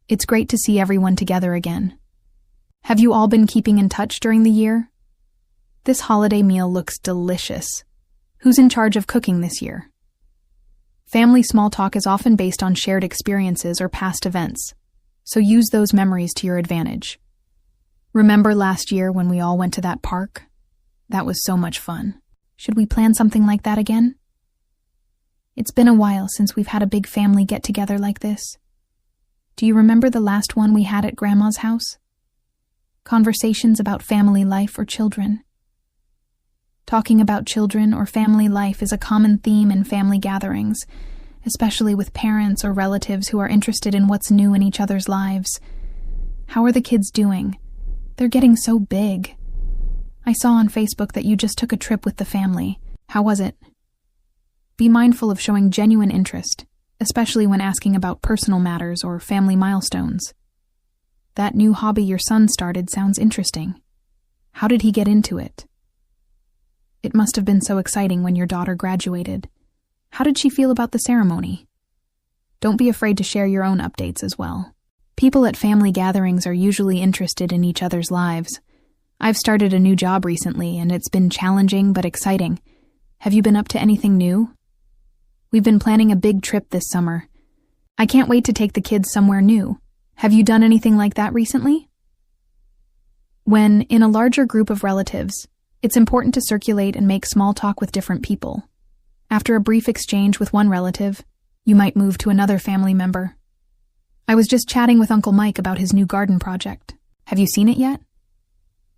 It's great to see everyone together again. Have you all been keeping in touch during the year? This holiday meal looks delicious. Who's in charge of cooking this year? Family small talk is often based on shared experiences or past events, so use those memories to your advantage. Remember last year when we all went to that park? That was so much fun. Should we plan something like that again? It's been a while since we've had a big family get-together like this. Do you remember the last one we had at Grandma's house? Conversations about family life or children. Talking about children or family life is a common theme in family gatherings, especially with parents or relatives who are interested in what's new in each other's lives. How are the kids doing? They're getting so big. I saw on Facebook that you just took a trip with the family. How was it? Be mindful of showing genuine interest, especially when asking about personal matters or family milestones. That new hobby your son started sounds interesting. How did he get into it? It must have been so exciting when your daughter graduated. How did she feel about the ceremony? Don't be afraid to share your own updates as well. People at family gatherings are usually interested in each other's lives. I've started a new job recently, and it's been challenging but exciting. Have you been up to anything new? We've been planning a big trip this summer. I can't wait to take the kids somewhere new. Have you done anything like that recently? When in a larger group of relatives, it's important to circulate and make small talk with different people. After a brief exchange with one relative, you might move to another family member. I was just chatting with Uncle Mike about his new garden project. Have you seen it yet?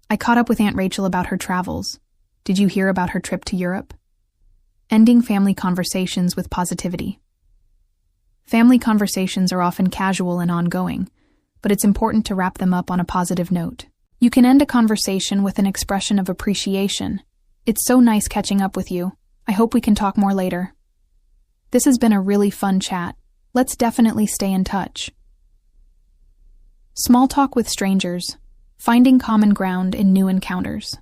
I caught up with Aunt Rachel about her travels. Did you hear about her trip to Europe? Ending family conversations with positivity. Family conversations are often casual and ongoing, but it's important to wrap them up on a positive note. You can end a conversation with an expression of appreciation. It's so nice catching up with you. I hope we can talk more later. This has been a really fun chat. Let's definitely stay in touch. Small talk with strangers. Finding common ground in new encounters.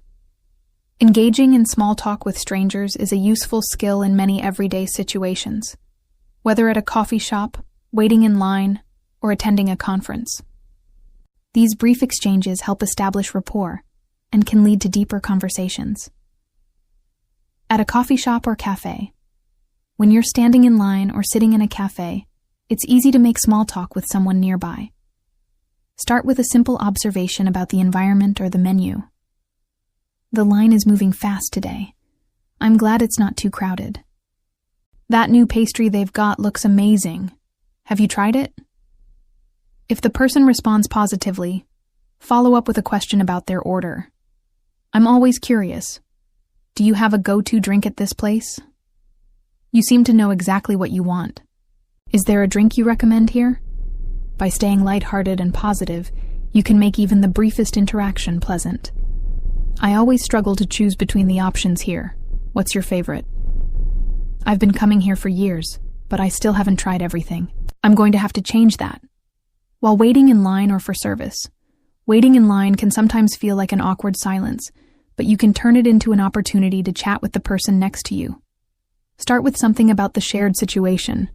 Engaging in small talk with strangers is a useful skill in many everyday situations. Whether at a coffee shop, waiting in line, or attending a conference. These brief exchanges help establish rapport and can lead to deeper conversations. At a coffee shop or cafe. When you're standing in line or sitting in a cafe, it's easy to make small talk with someone nearby. Start with a simple observation about the environment or the menu. The line is moving fast today. I'm glad it's not too crowded. That new pastry they've got looks amazing. Have you tried it? If the person responds positively, follow up with a question about their order. I'm always curious. Do you have a go-to drink at this place? You seem to know exactly what you want. Is there a drink you recommend here? By staying lighthearted and positive, you can make even the briefest interaction pleasant. I always struggle to choose between the options here. What's your favorite? I've been coming here for years, but I still haven't tried everything. I'm going to have to change that. While waiting in line or for service, waiting in line can sometimes feel like an awkward silence, but you can turn it into an opportunity to chat with the person next to you. Start with something about the shared situation.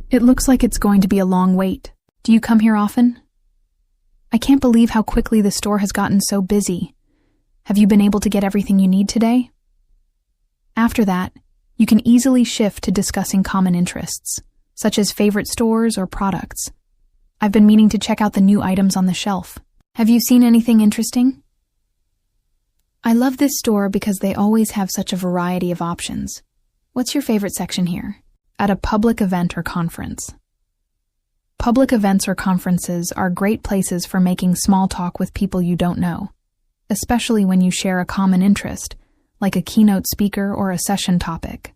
It looks like it's going to be a long wait. Do you come here often? I can't believe how quickly the store has gotten so busy. Have you been able to get everything you need today? After that, you can easily shift to discussing common interests, such as favorite stores or products. I've been meaning to check out the new items on the shelf. Have you seen anything interesting? I love this store because they always have such a variety of options. What's your favorite section here? At a public event or conference. Public events or conferences are great places for making small talk with people you don't know, especially when you share a common interest, like a keynote speaker or a session topic.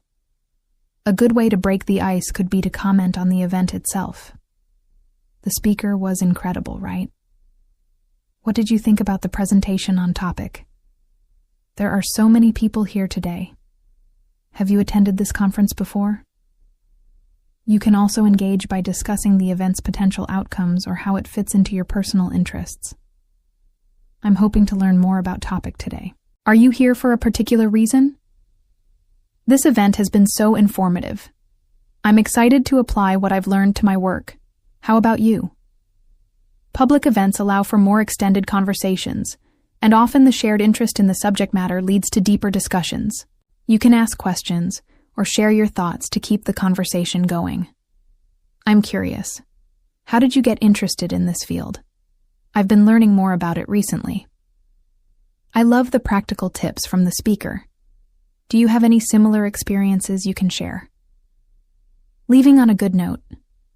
A good way to break the ice could be to comment on the event itself. The speaker was incredible, right? What did you think about the presentation on topic? There are so many people here today. Have you attended this conference before? You can also engage by discussing the event's potential outcomes or how it fits into your personal interests. I'm hoping to learn more about topic today. Are you here for a particular reason? This event has been so informative. I'm excited to apply what I've learned to my work. How about you? Public events allow for more extended conversations, and often the shared interest in the subject matter leads to deeper discussions. You can ask questions or share your thoughts to keep the conversation going. I'm curious. How did you get interested in this field? I've been learning more about it recently. I love the practical tips from the speaker. Do you have any similar experiences you can share? Leaving on a good note.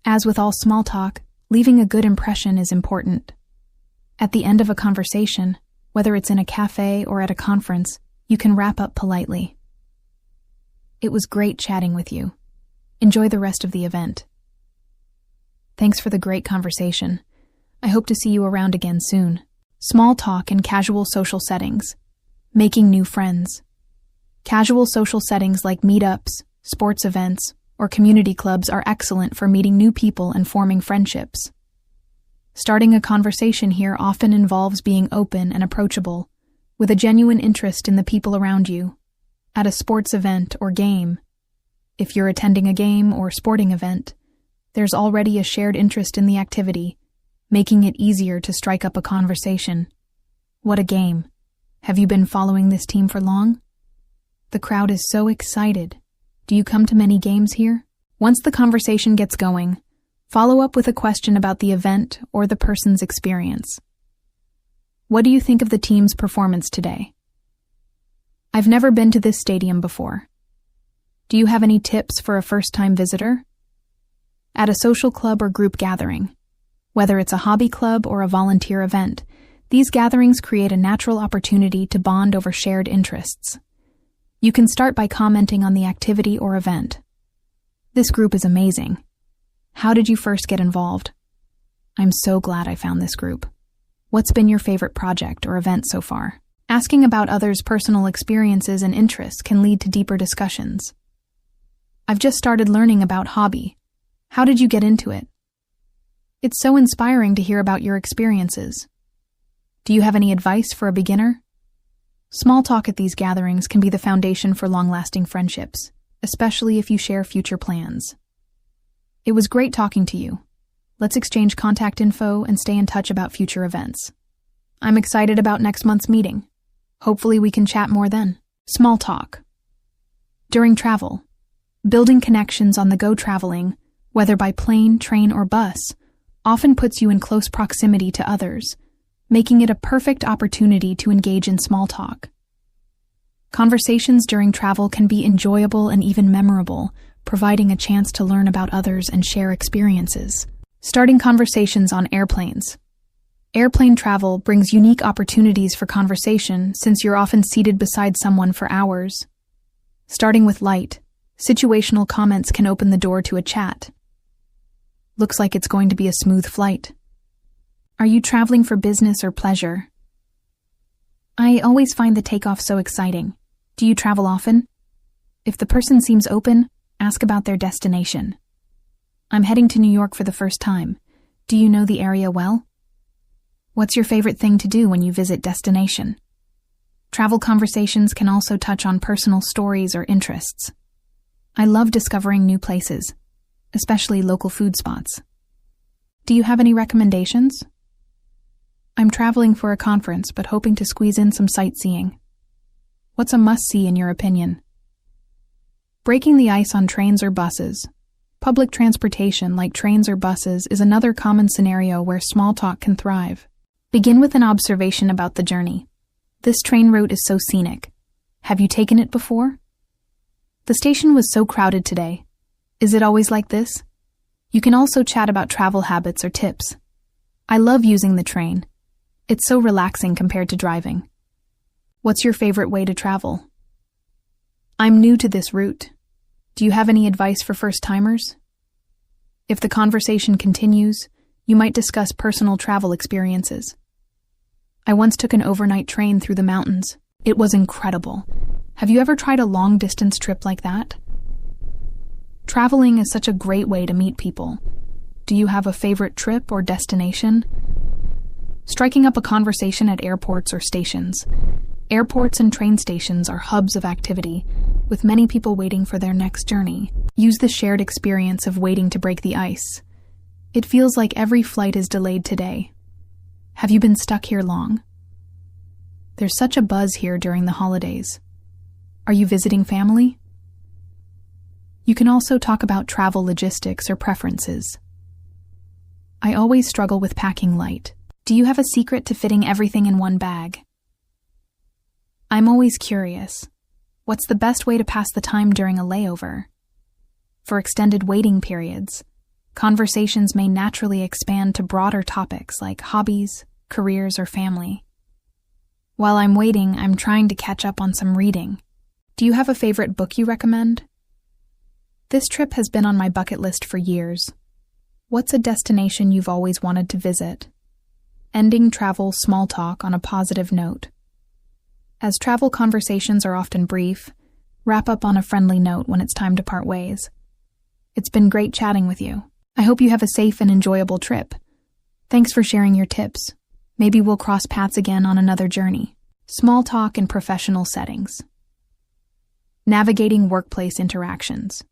As with all small talk, leaving a good impression is important. At the end of a conversation, whether it's in a cafe or at a conference, you can wrap up politely. It was great chatting with you. Enjoy the rest of the event. Thanks for the great conversation. I hope to see you around again soon. Small talk in casual social settings. Making new friends. Casual social settings like meetups, sports events, or community clubs are excellent for meeting new people and forming friendships. Starting a conversation here often involves being open and approachable, with a genuine interest in the people around you. At a sports event or game, if you're attending a game or sporting event, there's already a shared interest in the activity, making it easier to strike up a conversation. What a game. Have you been following this team for long? The crowd is so excited. Do you come to many games here? Once the conversation gets going, follow up with a question about the event or the person's experience. What do you think of the team's performance today? I've never been to this stadium before. Do you have any tips for a first-time visitor? At a social club or group gathering, whether it's a hobby club or a volunteer event, these gatherings create a natural opportunity to bond over shared interests. You can start by commenting on the activity or event. This group is amazing. How did you first get involved? I'm so glad I found this group. What's been your favorite project or event so far? Asking about others' personal experiences and interests can lead to deeper discussions. I've just started learning about hobby. How did you get into it? It's so inspiring to hear about your experiences. Do you have any advice for a beginner? Small talk at these gatherings can be the foundation for long-lasting friendships, especially if you share future plans. It was great talking to you. Let's exchange contact info and stay in touch about future events. I'm excited about next month's meeting. Hopefully we can chat more then. Small talk. During travel, building connections on the go traveling, whether by plane, train, or bus, often puts you in close proximity to others, making it a perfect opportunity to engage in small talk. Conversations during travel can be enjoyable and even memorable, providing a chance to learn about others and share experiences. Starting conversations on airplanes. Airplane travel brings unique opportunities for conversation since you're often seated beside someone for hours. Starting with light, situational comments can open the door to a chat. Looks like it's going to be a smooth flight. Are you traveling for business or pleasure? I always find the takeoff so exciting. Do you travel often? If the person seems open, ask about their destination. I'm heading to New York for the first time. Do you know the area well? What's your favorite thing to do when you visit destination? Travel conversations can also touch on personal stories or interests. I love discovering new places, especially local food spots. Do you have any recommendations? I'm traveling for a conference but hoping to squeeze in some sightseeing. What's a must-see in your opinion? Breaking the ice on trains or buses. Public transportation, like trains or buses, is another common scenario where small talk can thrive. Begin with an observation about the journey. This train route is so scenic. Have you taken it before? The station was so crowded today. Is it always like this? You can also chat about travel habits or tips. I love using the train. It's so relaxing compared to driving. What's your favorite way to travel? I'm new to this route. Do you have any advice for first-timers? If the conversation continues, you might discuss personal travel experiences. I once took an overnight train through the mountains. It was incredible. Have you ever tried a long-distance trip like that? Traveling is such a great way to meet people. Do you have a favorite trip or destination? Striking up a conversation at airports or stations. Airports and train stations are hubs of activity, with many people waiting for their next journey. Use the shared experience of waiting to break the ice. It feels like every flight is delayed today. Have you been stuck here long? There's such a buzz here during the holidays. Are you visiting family? You can also talk about travel logistics or preferences. I always struggle with packing light. Do you have a secret to fitting everything in one bag? I'm always curious. What's the best way to pass the time during a layover? For extended waiting periods, conversations may naturally expand to broader topics like hobbies, careers, or family. While I'm waiting, I'm trying to catch up on some reading. Do you have a favorite book you recommend? This trip has been on my bucket list for years. What's a destination you've always wanted to visit? Ending travel small talk on a positive note. As travel conversations are often brief, wrap up on a friendly note when it's time to part ways. It's been great chatting with you. I hope you have a safe and enjoyable trip. Thanks for sharing your tips. Maybe we'll cross paths again on another journey. Small talk in professional settings. Navigating workplace interactions.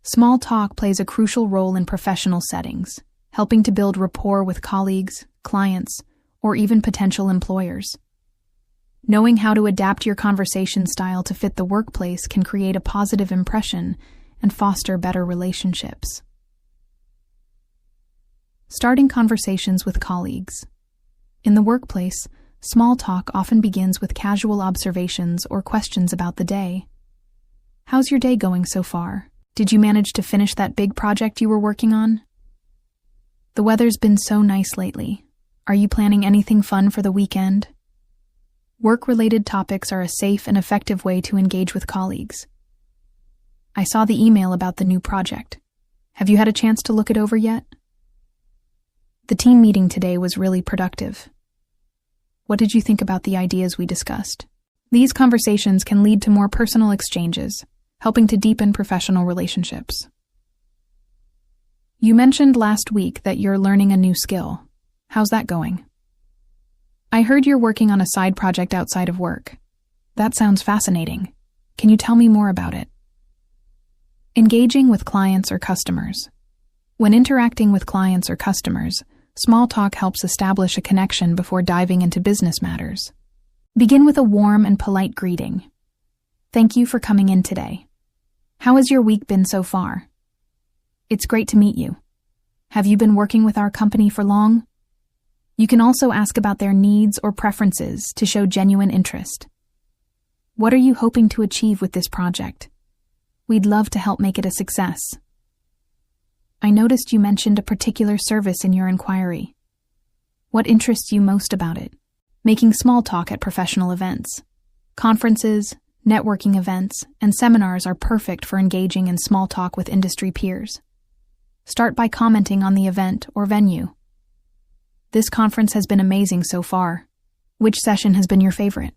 Small talk plays a crucial role in professional settings, helping to build rapport with colleagues, clients, or even potential employers. Knowing how to adapt your conversation style to fit the workplace can create a positive impression and foster better relationships. Starting conversations with colleagues. In the workplace, small talk often begins with casual observations or questions about the day. How's your day going so far? Did you manage to finish that big project you were working on? The weather's been so nice lately. Are you planning anything fun for the weekend? Work-related topics are a safe and effective way to engage with colleagues. I saw the email about the new project. Have you had a chance to look it over yet? The team meeting today was really productive. What did you think about the ideas we discussed? These conversations can lead to more personal exchanges, helping to deepen professional relationships. You mentioned last week that you're learning a new skill. How's that going? I heard you're working on a side project outside of work. That sounds fascinating. Can you tell me more about it? Engaging with clients or customers. When interacting with clients or customers, small talk helps establish a connection before diving into business matters. Begin with a warm and polite greeting. Thank you for coming in today. How has your week been so far? It's great to meet you. Have you been working with our company for long? You can also ask about their needs or preferences to show genuine interest. What are you hoping to achieve with this project? We'd love to help make it a success. I noticed you mentioned a particular service in your inquiry. What interests you most about it? Making small talk at professional events. Conferences, networking events, and seminars are perfect for engaging in small talk with industry peers. Start by commenting on the event or venue. This conference has been amazing so far. Which session has been your favorite?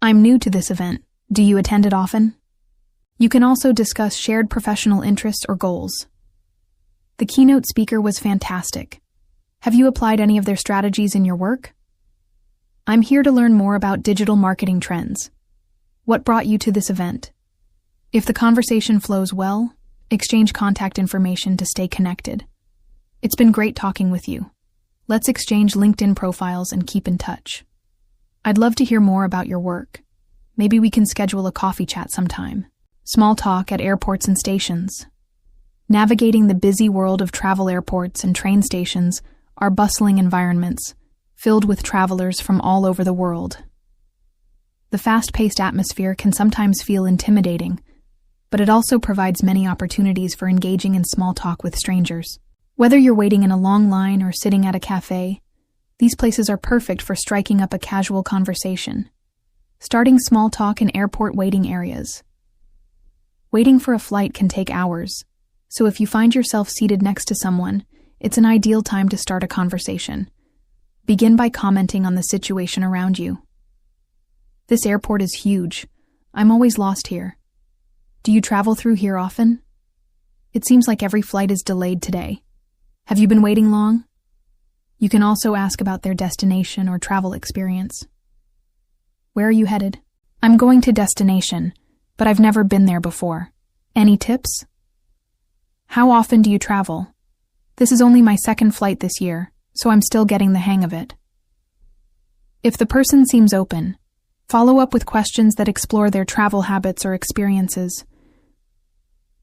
I'm new to this event. Do you attend it often? You can also discuss shared professional interests or goals. The keynote speaker was fantastic. Have you applied any of their strategies in your work? I'm here to learn more about digital marketing trends. What brought you to this event? If the conversation flows well, exchange contact information to stay connected. It's been great talking with you. Let's exchange LinkedIn profiles and keep in touch. I'd love to hear more about your work. Maybe we can schedule a coffee chat sometime. Small talk at airports and stations. Navigating the busy world of travel airports and train stations are bustling environments, filled with travelers from all over the world. The fast-paced atmosphere can sometimes feel intimidating, but it also provides many opportunities for engaging in small talk with strangers. Whether you're waiting in a long line or sitting at a cafe, these places are perfect for striking up a casual conversation. Starting small talk in airport waiting areas. Waiting for a flight can take hours, so if you find yourself seated next to someone, it's an ideal time to start a conversation. Begin by commenting on the situation around you. This airport is huge. I'm always lost here. Do you travel through here often? It seems like every flight is delayed today. Have you been waiting long? You can also ask about their destination or travel experience. Where are you headed? I'm going to destination, but I've never been there before. Any tips? How often do you travel? This is only my second flight this year, so I'm still getting the hang of it. If the person seems open, follow up with questions that explore their travel habits or experiences.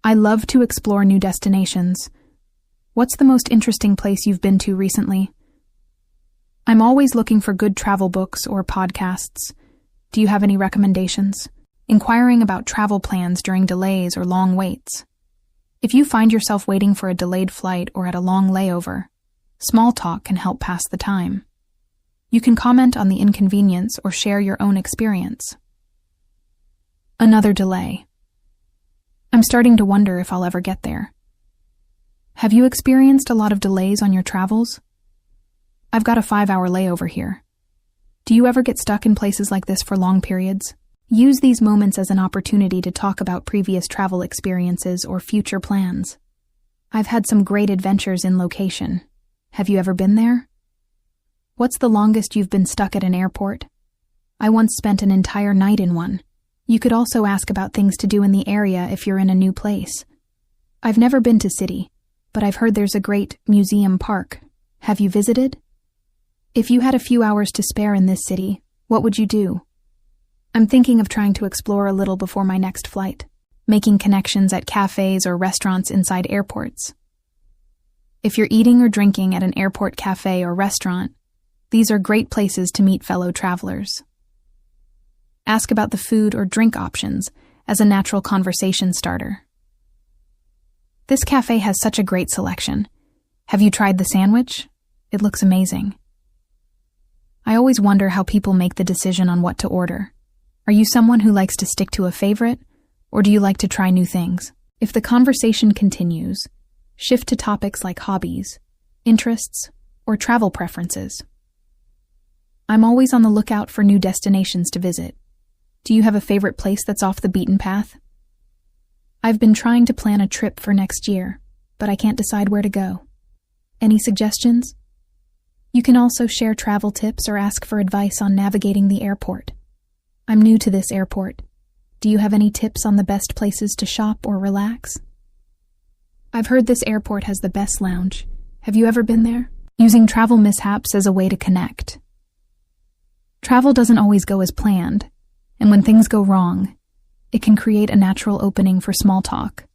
I love to explore new destinations. What's the most interesting place you've been to recently? I'm always looking for good travel books or podcasts. Do you have any recommendations? Inquiring about travel plans during delays or long waits. If you find yourself waiting for a delayed flight or at a long layover, small talk can help pass the time. You can comment on the inconvenience or share your own experience. Another delay. I'm starting to wonder if I'll ever get there. Have you experienced a lot of delays on your travels? I've got a 5-hour layover here. Do you ever get stuck in places like this for long periods? Use these moments as an opportunity to talk about previous travel experiences or future plans. I've had some great adventures in location. Have you ever been there? What's the longest you've been stuck at an airport? I once spent an entire night in one. You could also ask about things to do in the area if you're in a new place. I've never been to City, but I've heard there's a great museum park. Have you visited? If you had a few hours to spare in this city, what would you do? I'm thinking of trying to explore a little before my next flight, making connections at cafes or restaurants inside airports. If you're eating or drinking at an airport cafe or restaurant, these are great places to meet fellow travelers. Ask about the food or drink options as a natural conversation starter. This cafe has such a great selection. Have you tried the sandwich? It looks amazing. I always wonder how people make the decision on what to order. Are you someone who likes to stick to a favorite, or do you like to try new things? If the conversation continues, shift to topics like hobbies, interests, or travel preferences. I'm always on the lookout for new destinations to visit. Do you have a favorite place that's off the beaten path? I've been trying to plan a trip for next year, but I can't decide where to go. Any suggestions? You can also share travel tips or ask for advice on navigating the airport. I'm new to this airport. Do you have any tips on the best places to shop or relax? I've heard this airport has the best lounge. Have you ever been there? Using travel mishaps as a way to connect. Travel doesn't always go as planned, and when things go wrong, it can create a natural opening for small talk.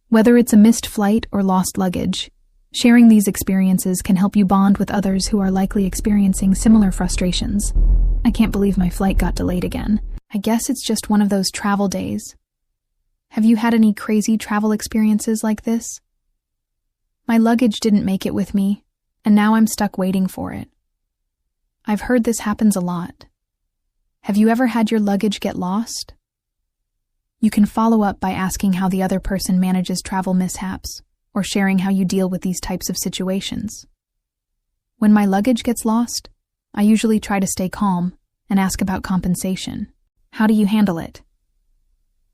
Whether it's a missed flight or lost luggage, sharing these experiences can help you bond with others who are likely experiencing similar frustrations. I can't believe my flight got delayed again. I guess it's just one of those travel days. Have you had any crazy travel experiences like this? My luggage didn't make it with me, and now I'm stuck waiting for it. I've heard this happens a lot. Have you ever had your luggage get lost? You can follow up by asking how the other person manages travel mishaps, or sharing how you deal with these types of situations. When my luggage gets lost, I usually try to stay calm and ask about compensation. How do you handle it?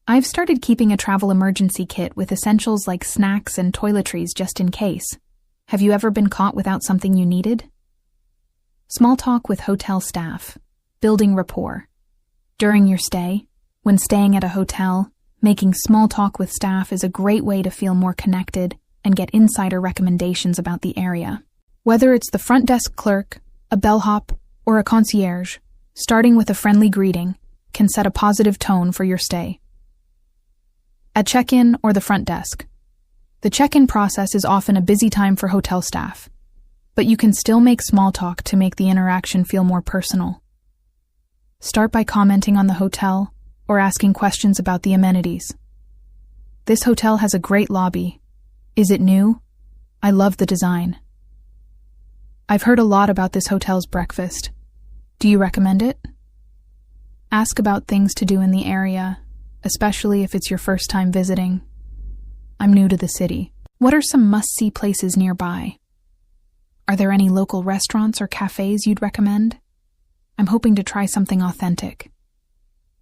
I've started keeping a travel emergency kit with essentials like snacks and toiletries just in case. Have you ever been caught without something you needed? Small talk with hotel staff. Building rapport. During your stay, when staying at a hotel, making small talk with staff is a great way to feel more connected and get insider recommendations about the area. Whether it's the front desk clerk, a bellhop, or a concierge, starting with a friendly greeting can set a positive tone for your stay. At check-in or the front desk. The check-in process is often a busy time for hotel staff, but you can still make small talk to make the interaction feel more personal. Start by commenting on the hotel or asking questions about the amenities. This hotel has a great lobby. Is it new? I love the design. I've heard a lot about this hotel's breakfast. Do you recommend it? Ask about things to do in the area, especially if it's your first time visiting. I'm new to the city. What are some must-see places nearby? Are there any local restaurants or cafes you'd recommend? I'm hoping to try something authentic.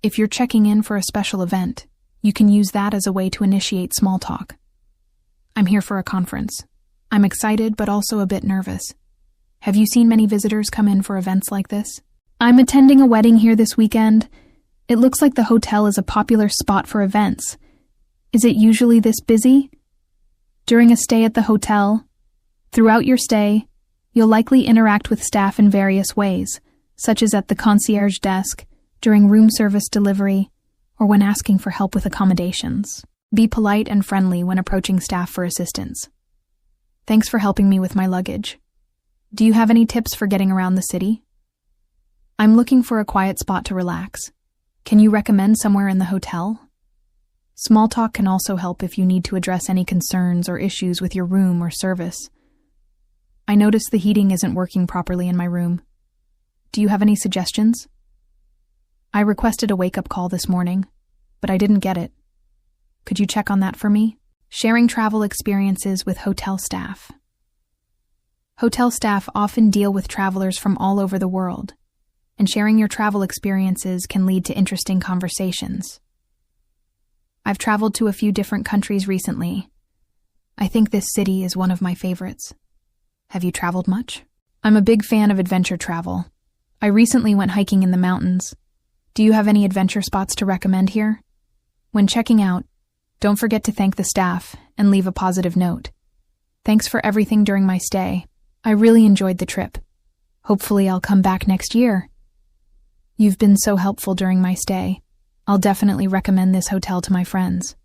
If you're checking in for a special event, you can use that as a way to initiate small talk. I'm here for a conference. I'm excited but also a bit nervous. Have you seen many visitors come in for events like this? I'm attending a wedding here this weekend. It looks like the hotel is a popular spot for events. Is it usually this busy? During a stay at the hotel, throughout your stay, you'll likely interact with staff in various ways, such as at the concierge desk, during room service delivery, or when asking for help with accommodations. Be polite and friendly when approaching staff for assistance. Thanks for helping me with my luggage. Do you have any tips for getting around the city? I'm looking for a quiet spot to relax. Can you recommend somewhere in the hotel? Small talk can also help if you need to address any concerns or issues with your room or service. I noticed the heating isn't working properly in my room. Do you have any suggestions? I requested a wake-up call this morning, but I didn't get it. Could you check on that for me? Sharing travel experiences with hotel staff. Hotel staff often deal with travelers from all over the world, and sharing your travel experiences can lead to interesting conversations. I've traveled to a few different countries recently. I think this city is one of my favorites. Have you traveled much? I'm a big fan of adventure travel. I recently went hiking in the mountains. Do you have any adventure spots to recommend here? When checking out, don't forget to thank the staff and leave a positive note. Thanks for everything during my stay. I really enjoyed the trip. Hopefully I'll come back next year. You've been so helpful during my stay. I'll definitely recommend this hotel to my friends.